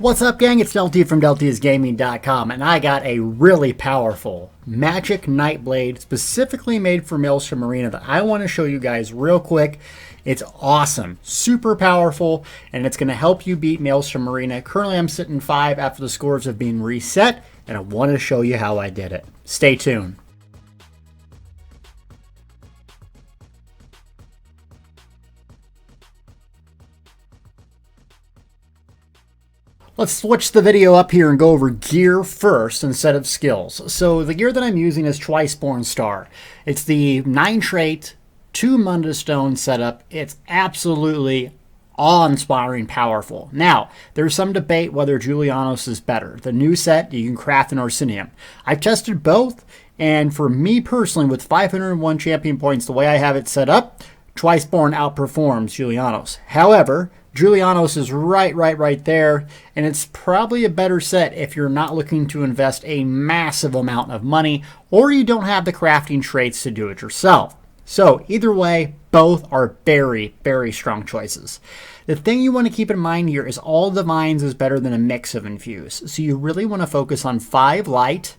What's up, gang? It's Delty from DeltyIsGaming.com, and I got a really powerful Magic Nightblade specifically made for Maelstrom Arena that I want to show you guys real quick. It's awesome, super powerful, and it's going to help you beat Maelstrom Arena. Currently, I'm sitting 5 after the scores have been reset, and I want to show you how I did it. Stay tuned. Let's switch the video up here and go over gear first instead of skills. So the gear that I'm using is Twiceborn Star. It's the 9 trait, 2 Munda Stone setup. It's absolutely awe-inspiring powerful. Now, there's some debate whether Julianos is better. The new set, you can craft an Orsinium. I've tested both, and for me personally, with 501 champion points, the way I have it set up, Twiceborn outperforms Julianos. However, Julianos is right there, and it's probably a better set if you're not looking to invest a massive amount of money or you don't have the crafting traits to do it yourself. So either way, both are very strong choices. The thing you want to keep in mind here is all divines is better than a mix of infuse. So you really want to focus on 5 light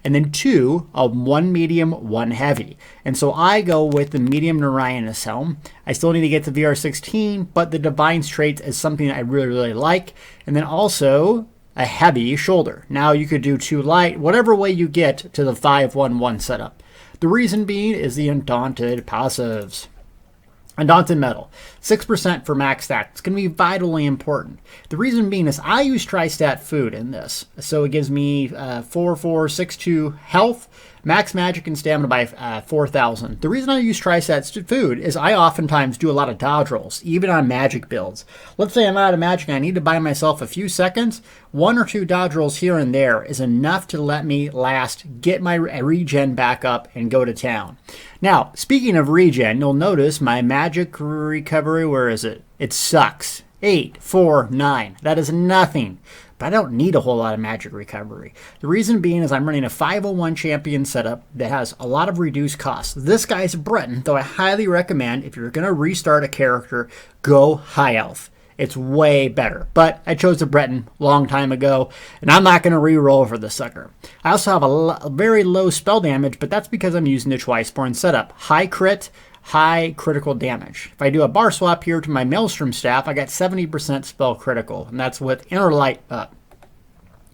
and then 2 of 1 medium, 1 heavy. And so I go with the medium Narayanus helm. I still need to get to VR16, but the Divine's traits is something that I really like. And then also a heavy shoulder. Now you could do 2 light, whatever way you get to the 5-1-1 setup. The reason being is the Undaunted passives. Undaunted Metal, 6% for max stat. It's going to be vitally important. The reason being is I use Tri-Stat Food in this. So it gives me 4-4-6-2 health, max magic and stamina by 4,000. The reason I use Tri-Stat Food is I oftentimes do a lot of dodge rolls, even on magic builds. Let's say I'm out of magic and I need to buy myself a few seconds. 1 or 2 dodge rolls here and there is enough to let me get my regen back up and go to town. Now, speaking of regen, you'll notice my magic recovery, where is it? It sucks. 8, 4, 9. That is nothing. But I don't need a whole lot of magic recovery. The reason being is I'm running a 501 champion setup that has a lot of reduced costs. This guy's a Breton, though I highly recommend if you're going to restart a character, go high elf. It's way better. But I chose the Breton a long time ago, and I'm not going to re-roll for the sucker. I also have a very low spell damage, but that's because I'm using the Twiceborn setup. High crit, high critical damage. If I do a bar swap here to my Maelstrom staff, I got 70% spell critical, and that's with Inner Light up.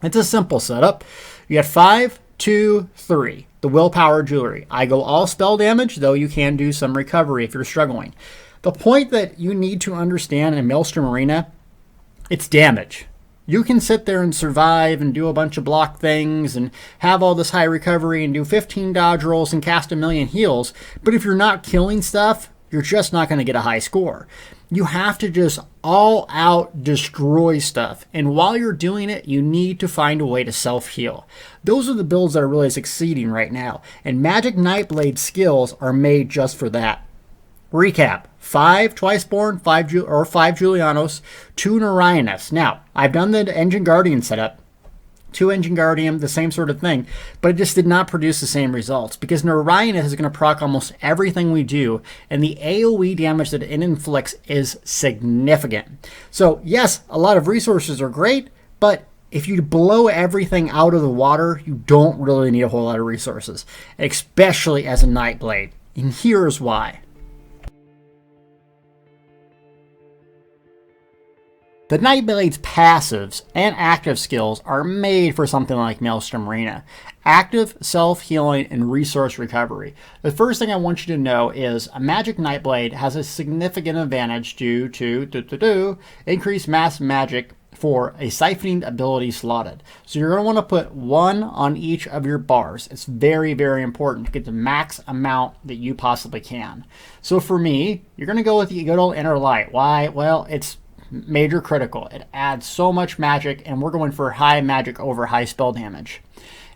It's a simple setup. You got 5, 2, 3. The Willpower Jewelry. I go all spell damage, though you can do some recovery if you're struggling. The point that you need to understand in Maelstrom Arena, it's damage. You can sit there and survive and do a bunch of block things and have all this high recovery and do 15 dodge rolls and cast a million heals, but if you're not killing stuff, you're just not going to get a high score. You have to just all out destroy stuff, and while you're doing it, you need to find a way to self-heal. Those are the builds that are really succeeding right now, and Magic Nightblade skills are made just for that. Recap: 5 Twiceborn, 5 Julianos, 2 Narayanus. Now, I've done the Engine Guardian setup, 2 Engine Guardian, the same sort of thing, but it just did not produce the same results because Narayanus is going to proc almost everything we do, and the AoE damage that it inflicts is significant. So, yes, a lot of resources are great, but if you blow everything out of the water, you don't really need a whole lot of resources, especially as a Nightblade. And here's why. The Nightblade's passives and active skills are made for something like Maelstrom Arena. Active, self-healing, and resource recovery. The first thing I want you to know is a Magic Nightblade has a significant advantage due to increased mass magic for a siphoning ability slotted. So you're going to want to put 1 on each of your bars. It's very important to get the max amount that you possibly can. So for me, you're going to go with the good old Inner Light. Why? Well, it's major critical. It adds so much magic, and we're going for high magic over high spell damage.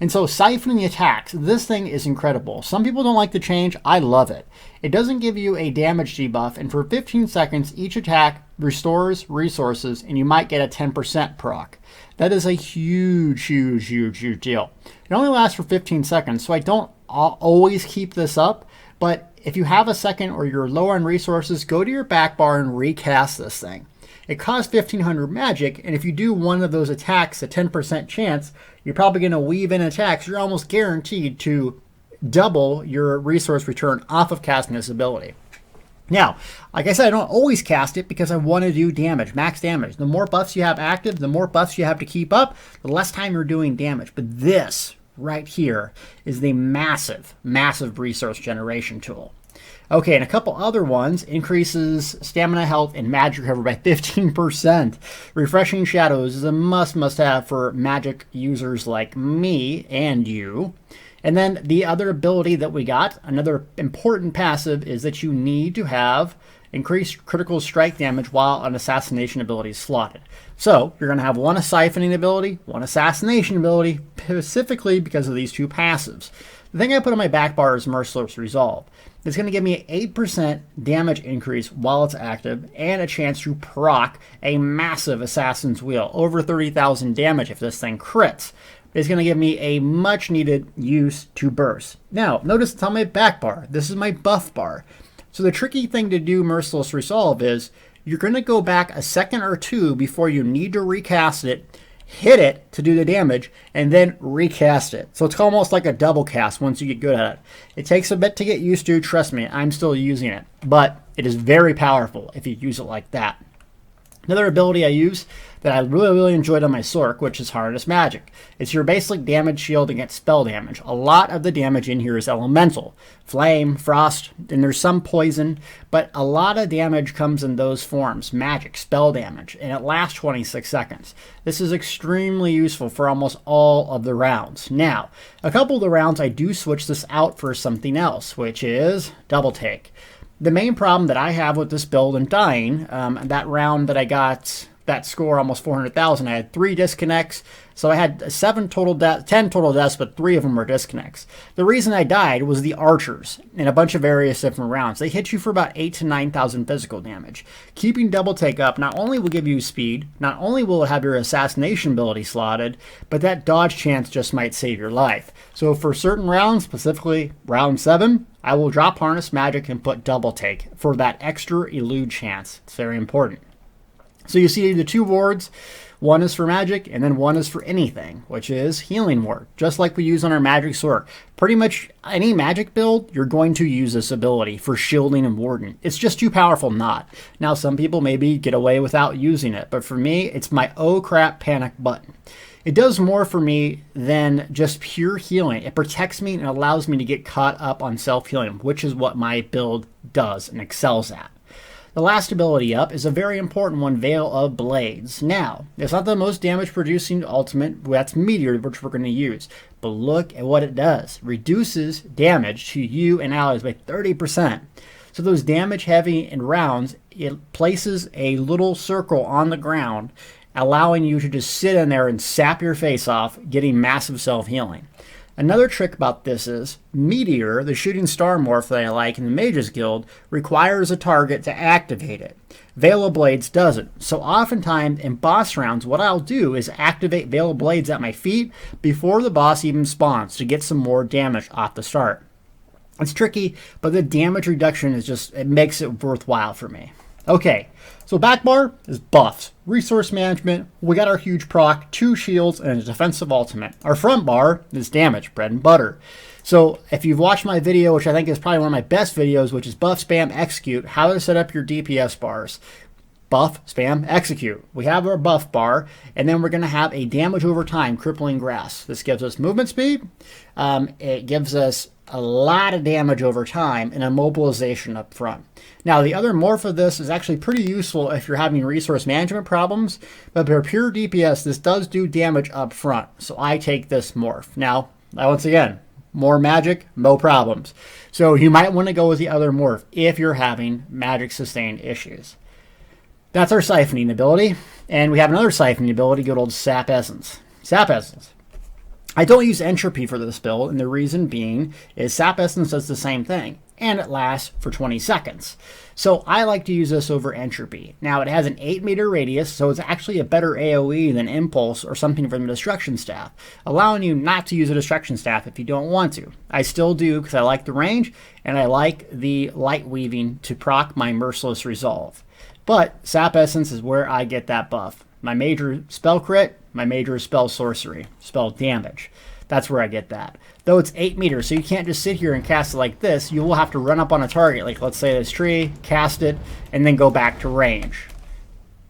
And so siphoning attacks, this thing is incredible. Some people don't like the change. I love it. It doesn't give you a damage debuff, and for 15 seconds, each attack restores resources, and you might get a 10% proc. That is a huge deal. It only lasts for 15 seconds, so I don't always keep this up, but if you have a second or you're low on resources, go to your back bar and recast this thing. It costs 1500 magic, and if you do one of those attacks, a 10% chance, you're probably going to weave in attacks. You're almost guaranteed to double your resource return off of casting this ability. Now, like I said, I don't always cast it because I want to do damage, max damage. The more buffs you have active, the more buffs you have to keep up, the less time you're doing damage. But this right here is the massive, massive resource generation tool. Okay, and a couple other ones. Increases stamina, health, and magic recovery by 15%. Refreshing Shadows is a must-have for magic users like me and you. And then the other ability that we got, another important passive, is that you need to have increased critical strike damage while an assassination ability is slotted. So you're going to have one siphoning ability, one assassination ability, specifically because of these two passives. The thing I put on my back bar is Merciless Resolve. It's going to give me an 8% damage increase while it's active and a chance to proc a massive Assassin's Wheel, over 30,000 damage if this thing crits. It's going to give me a much needed use to burst. Now, notice it's on my back bar. This is my buff bar. So the tricky thing to do Merciless Resolve is you're going to go back a second or two before you need to recast it, hit it to do the damage, and then recast it. So it's almost like a double cast once you get good at it. It takes a bit to get used to, trust me, I'm still using it. But it is very powerful if you use it like that. Another ability I use that I really enjoyed on my Sork, which is Harness Magic. It's your basic damage shield against spell damage. A lot of the damage in here is elemental. Flame, frost, and there's some poison, but a lot of damage comes in those forms. Magic, spell damage, and it lasts 26 seconds. This is extremely useful for almost all of the rounds. Now, a couple of the rounds I do switch this out for something else, which is Double Take. The main problem that I have with this build and dying, that round that I got that score almost 400,000, I had 3 disconnects, so I had 10 total deaths, but 3 of them were disconnects. The reason I died was the archers in a bunch of various different rounds. They hit you for about 8,000 to 9,000 physical damage. Keeping Double Take up not only will give you speed, not only will it have your assassination ability slotted, but that dodge chance just might save your life. So for certain rounds, specifically round 7, I will drop Harness Magic and put Double Take for that extra elude chance. It's very important. So you see the 2 wards. One is for magic, and then one is for anything, which is Healing Ward, just like we use on our Magic Sword. Pretty much any magic build, you're going to use this ability for shielding and warding. It's just too powerful not. Now, some people maybe get away without using it, but for me, it's my oh crap panic button. It does more for me than just pure healing. It protects me and allows me to get caught up on self-healing, which is what my build does and excels at. The last ability up is a very important one, Veil of Blades. Now, it's not the most damage-producing ultimate, that's Meteor, which we're going to use. But look at what it does. Reduces damage to you and allies by 30%. So those damage-heavy in rounds, it places a little circle on the ground, allowing you to just sit in there and sap your face off, getting massive self-healing. Another trick about this is Meteor, the shooting star morph that I like in the Mages Guild, requires a target to activate it. Veil of Blades doesn't. So oftentimes in boss rounds, what I'll do is activate Veil of Blades at my feet before the boss even spawns to get some more damage off the start. It's tricky, but the damage reduction is just, it makes it worthwhile for me. Okay, so back bar is buffs, resource management, we got our huge proc, 2 shields, and a defensive ultimate. Our front bar is damage, bread and butter. So if you've watched my video, which I think is probably one of my best videos, which is buff, spam, execute, how to set up your DPS bars. Buff, spam, execute. We have our buff bar, and then we're going to have a damage over time, crippling grass. This gives us movement speed. It gives us a lot of damage over time and immobilization up front. Now, the other morph of this is actually pretty useful if you're having resource management problems, but for pure DPS, this does do damage up front, so I take this morph. Now, once again, more magic, no problems. So you might want to go with the other morph if you're having magic sustained issues. That's our siphoning ability, and we have another siphoning ability, good old Sap Essence. Sap Essence. I don't use Entropy for this build, and the reason being is Sap Essence does the same thing, and it lasts for 20 seconds. So I like to use this over Entropy. Now, it has an 8-meter radius, so it's actually a better AoE than Impulse or something from the Destruction Staff, allowing you not to use a Destruction Staff if you don't want to. I still do because I like the range, and I like the light weaving to proc my Merciless Resolve. But Sap Essence is where I get that buff. My major spell crit, my major spell sorcery, spell damage. That's where I get that. Though it's 8 meters, so you can't just sit here and cast it like this. You will have to run up on a target, like let's say this tree, cast it, and then go back to range.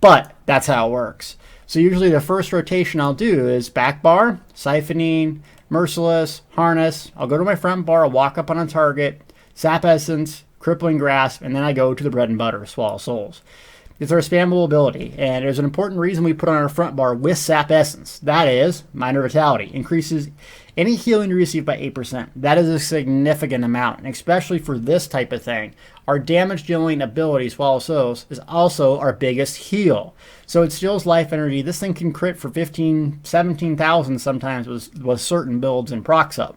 But that's how it works. So usually the first rotation I'll do is back bar, siphoning, merciless, harness. I'll go to my front bar, I'll walk up on a target, Sap Essence, crippling grasp, and then I go to the bread and butter, Swallow Souls. It's our spammable ability, and there's an important reason we put on our front bar with Sap Essence. That is, Minor Vitality. Increases any healing you receive by 8%. That is a significant amount, and especially for this type of thing. Our damage dealing ability, Swallow Souls, is also our biggest heal. So it steals life energy. This thing can crit for 15, 17,000 sometimes with certain builds and procs up.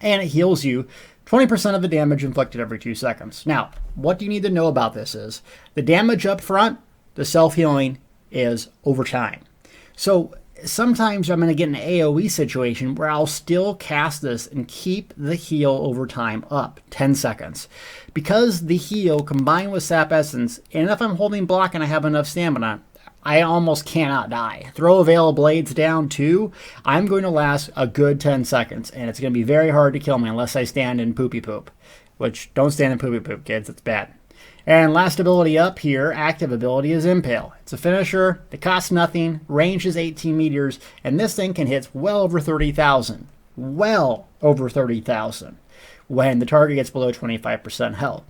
And it heals you 20% of the damage inflicted every 2 seconds. Now, what you need to know about this is the damage up front, the self-healing, is over time. So sometimes I'm going to get an AoE situation where I'll still cast this and keep the heal over time up 10 seconds. Because the heal combined with Sap Essence, and if I'm holding block and I have enough stamina, I almost cannot die. Throw a Veil of Blades down too. I'm going to last a good 10 seconds, and it's going to be very hard to kill me unless I stand in Poopy Poop. Which, don't stand in Poopy Poop, kids. It's bad. And last ability up here, active ability, is Impale. It's a finisher. It costs nothing. Range is 18 meters. And this thing can hit well over 30,000. Well over 30,000. When the target gets below 25% health.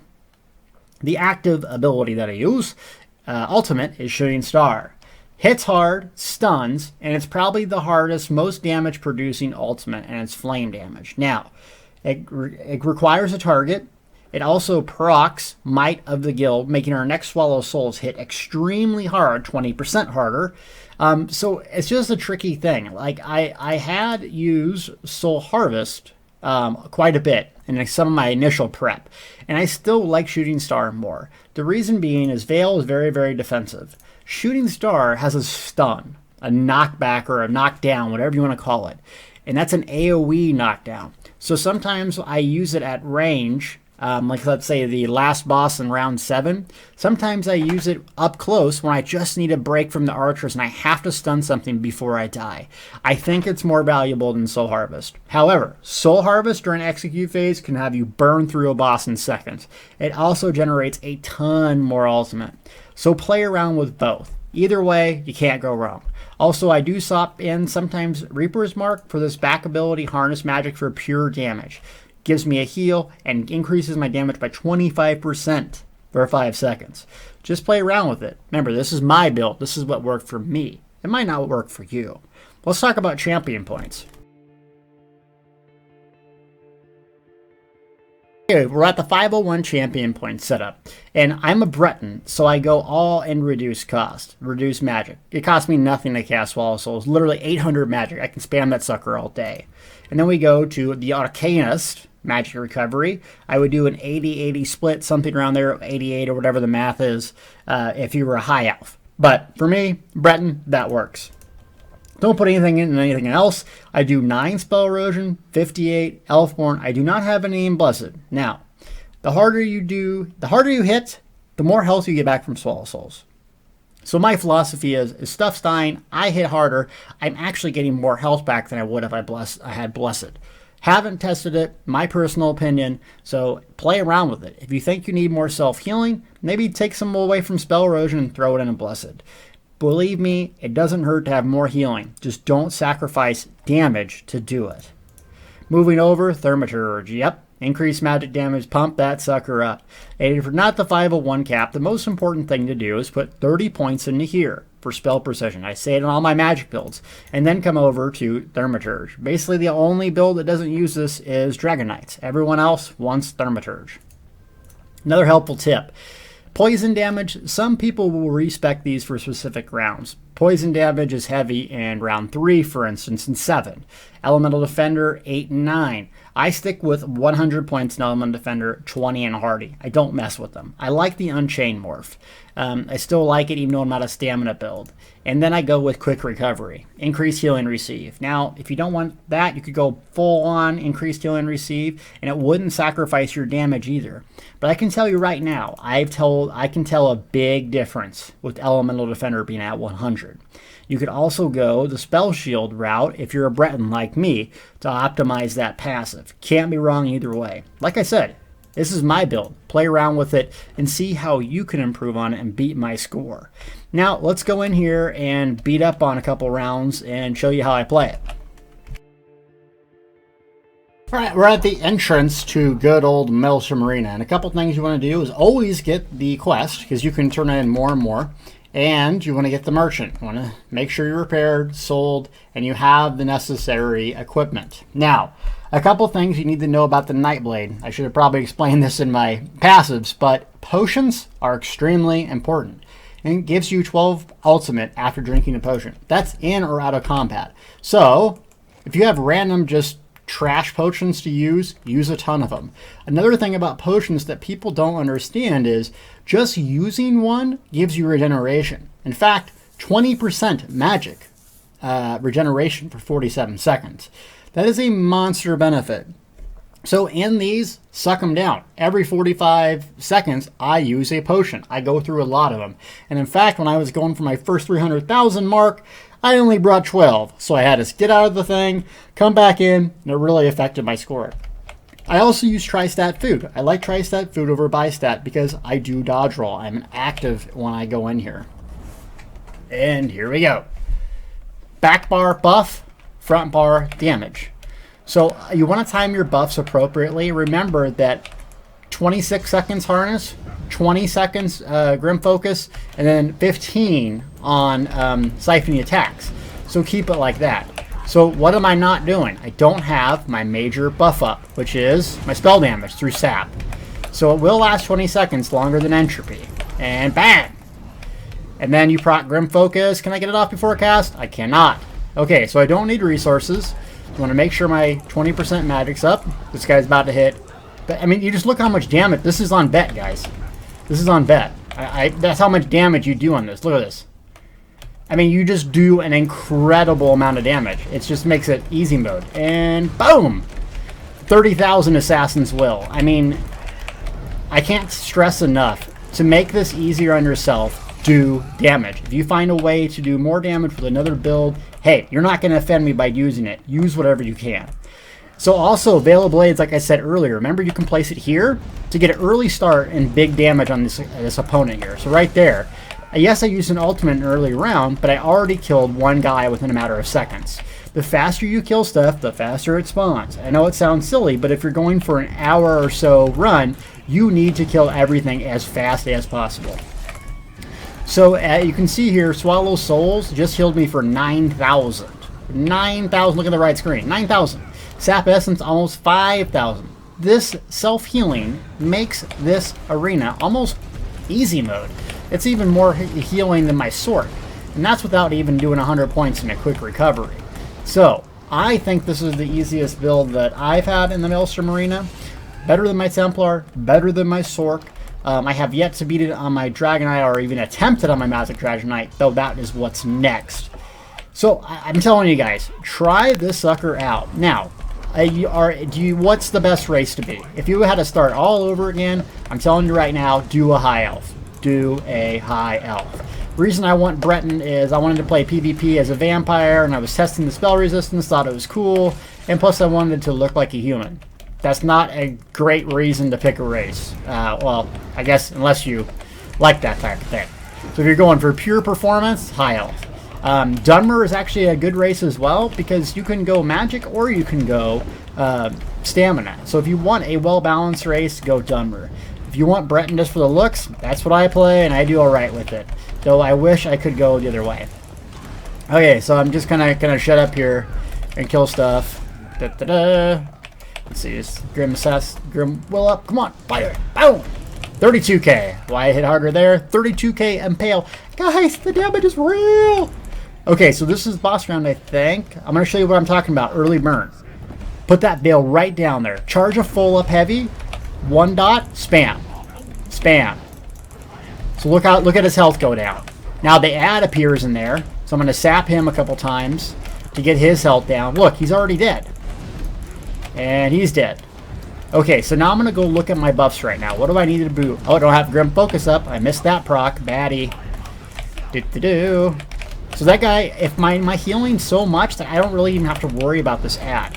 The active ability that I use, ultimate, is Shooting Star. Hits hard, stuns, and it's probably the hardest, most damage producing ultimate, and it's flame damage. Now, it requires a target. It also procs Might of the Guild, making our next Swallow Souls hit extremely hard, 20% harder. So it's just a tricky thing. Like I had used Soul Harvest quite a bit in some of my initial prep, and I still like Shooting Star more. The reason being is Veil is very, very defensive. Shooting Star has a stun, a knockback, or a knockdown, whatever you want to call it, and that's an AoE knockdown. So sometimes I use it at range, like let's say the last boss in round 7. Sometimes I use it up close when I just need a break from the archers and I have to stun something before I die. I think it's more valuable than Soul Harvest. However, Soul Harvest during execute phase can have you burn through a boss in seconds. It also generates a ton more ultimate. So play around with both. Either way, you can't go wrong. Also, I do swap in sometimes Reaper's Mark for this back ability, Harness Magic, for pure damage. Gives me a heal and increases my damage by 25% for 5 seconds. Just play around with it. Remember, this is my build. This is what worked for me. It might not work for you. Let's talk about champion points. Okay, we're at the 501 champion point setup, and I'm a Breton, so I go all in reduced cost, reduced magic. It costs me nothing to cast Swallow Souls, literally 800 magic. I can spam that sucker all day. And then we go to the Arcanist, magic recovery. I would do an 80-80 split, something around there, 88 or whatever the math is, if you were a high elf. But for me, Breton, that works. Don't put anything in anything else. I do 9 spell erosion, 58 Elfborn. I do not have any in Blessed. Now, the harder you hit, the more health you get back from Swallow Souls. So my philosophy is stuff's dying, I hit harder, I'm actually getting more health back than I would if I had Blessed. Haven't tested it, my personal opinion, so play around with it. If you think you need more self-healing, maybe take some away from spell erosion and throw it in a Blessed. Believe me, it doesn't hurt to have more healing. Just don't sacrifice damage to do it. Moving over, Thaumaturge. Yep, increased magic damage, pump that sucker up. And if you're not the 501 cap, the most important thing to do is put 30 points into here for spell precision. I say it in all my magic builds. And then come over to Thaumaturge. Basically, the only build that doesn't use this is Dragon Knights. Everyone else wants Thaumaturge. Another helpful tip. Poison damage, some people will respec these for specific rounds. Poison damage is heavy in round 3, for instance, and 7. Elemental Defender, 8 and 9. I stick with 100 points in Elemental Defender, 20 in Hardy. I don't mess with them. I like the Unchained morph. I still like it even though I'm not a stamina build. And then I go with Quick Recovery. Increase Heal and Receive. Now, if you don't want that, you could go full on Increased Heal and Receive, and it wouldn't sacrifice your damage either. But I can tell you right now, I can tell a big difference with Elemental Defender being at 100. You could also go the Spell Shield route if you're a Breton like me to optimize that passive. Can't be wrong either way. Like I said, this is my build. Play around with it and see how you can improve on it and beat my score. Now, let's go in here and beat up on a couple rounds and show you how I play it. All right, we're at the entrance to good old Maelstrom Arena, and a couple things you want to do is always get the quest, because you can turn in more and more, and you want to get the merchant. You want to make sure you're repaired, sold, and you have the necessary equipment. Now, a couple things you need to know about the Nightblade. I should have probably explained this in my passives, but potions are extremely important. And it gives you 12 ultimate after drinking a potion. That's in or out of combat. So, if you have random just trash potions to use a ton of them. Another thing about potions that people don't understand is just using one gives you regeneration. In fact, 20% magic regeneration for 47 seconds. That is a monster benefit. So in these, suck them down. Every 45 seconds, I use a potion. I go through a lot of them. And in fact, when I was going for my first 300,000 mark, I only brought 12. So I had to get out of the thing, come back in, and it really affected my score. I also use Tri-Stat Food. I like Tri-Stat Food over Bi-Stat because I do dodge roll. I'm an active when I go in here. And here we go. Back bar buff, front bar damage. So you want to time your buffs appropriately. Remember that 26 seconds harness, 20 seconds grim focus, and then 15 on siphoning attacks. So keep it like that. So what am I not doing? I don't have my major buff up, which is my spell damage through sap. So it will last 20 seconds longer than entropy. And bam! And then you proc grim focus. Can I get it off before cast? I cannot. Okay, so I don't need resources. I want to make sure my 20% magic's up. This guy's about to hit. But I mean, you just look how much damage. This is on bet, guys. This is on bet. That's how much damage you do on this. Look at this. I mean, you just do an incredible amount of damage. It just makes it easy mode. And boom! 30,000 Assassin's Will. I mean, I can't stress enough. To make this easier on yourself, do damage. If you find a way to do more damage with another build, hey, you're not going to offend me by using it. Use whatever you can. So also, Veil of Blades, like I said earlier, remember you can place it here to get an early start and big damage on this opponent here. So right there. Yes, I used an ultimate in an early round, but I already killed one guy within a matter of seconds. The faster you kill stuff, the faster it spawns. I know it sounds silly, but if you're going for an hour or so run, you need to kill everything as fast as possible. So you can see here, Swallow Souls just healed me for 9,000. 9,000, look at the right screen, 9,000. Sap Essence, almost 5,000. This self-healing makes this arena almost easy mode. It's even more healing than my sword. And that's without even doing 100 points in a quick recovery. So, I think this is the easiest build that I've had in the Maelstrom Arena. Better than my Templar, better than my Sork. I have yet to beat it on my Dragonite or even attempt it on my Magic Dragonite, though that is what's next. So, I'm telling you guys, try this sucker out. Now, what's the best race to be? If you had to start all over again, I'm telling you right now, do a High Elf. Do a High Elf. The reason I want Breton is I wanted to play PvP as a vampire, and I was testing the spell resistance, thought it was cool, and plus I wanted to look like a human. That's not a great reason to pick a race. Well, I guess unless you like that type of thing. So if you're going for pure performance, High Elf. Dunmer is actually a good race as well, because you can go magic or you can go stamina. So if you want a well-balanced race, go Dunmer. If you want Breton just for the looks, that's what I play, and I do alright with it. Though I wish I could go the other way. Okay, so I'm just gonna shut up here and kill stuff. Let's see, this Grim Will up. Come on, fire! Boom! 32k. Why I hit harder there? 32k Impale. Guys, the damage is real! Okay, so this is boss round, I think. I'm going to show you what I'm talking about. Early burn. Put that Veil right down there. Charge a full up heavy. 1 dot. Spam. Spam. So look at his health go down. Now the ad appears in there. So I'm going to sap him a couple times to get his health down. Look, he's already dead. And he's dead. Okay, so now I'm going to go look at my buffs right now. What do I need to do? Oh, I don't have Grim Focus up. I missed that proc. Baddie. Do-do-do. So that guy, if my healing's so much that I don't really even have to worry about this ad.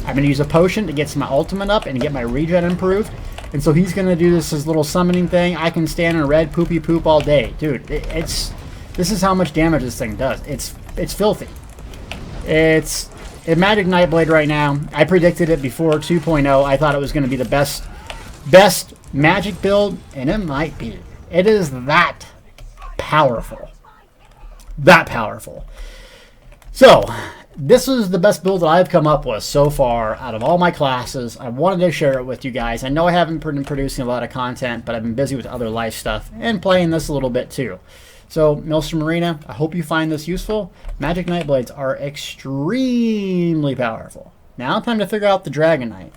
I'm going to use a potion to get my ultimate up and get my regen improved. And so he's going to do this little summoning thing. I can stand in red poopy poop all day. Dude, this is how much damage this thing does. It's filthy. It's Magic Nightblade right now. I predicted it before 2.0. I thought it was going to be the best Magic build, and it might be. It is that powerful. That powerful. So, this is the best build that I've come up with so far out of all my classes. I wanted to share it with you guys. I know I haven't been producing a lot of content, but I've been busy with other life stuff and playing this a little bit too. So, Maelstrom Arena, I hope you find this useful. Magic Nightblades are extremely powerful. Now time to figure out the Dragon Knight.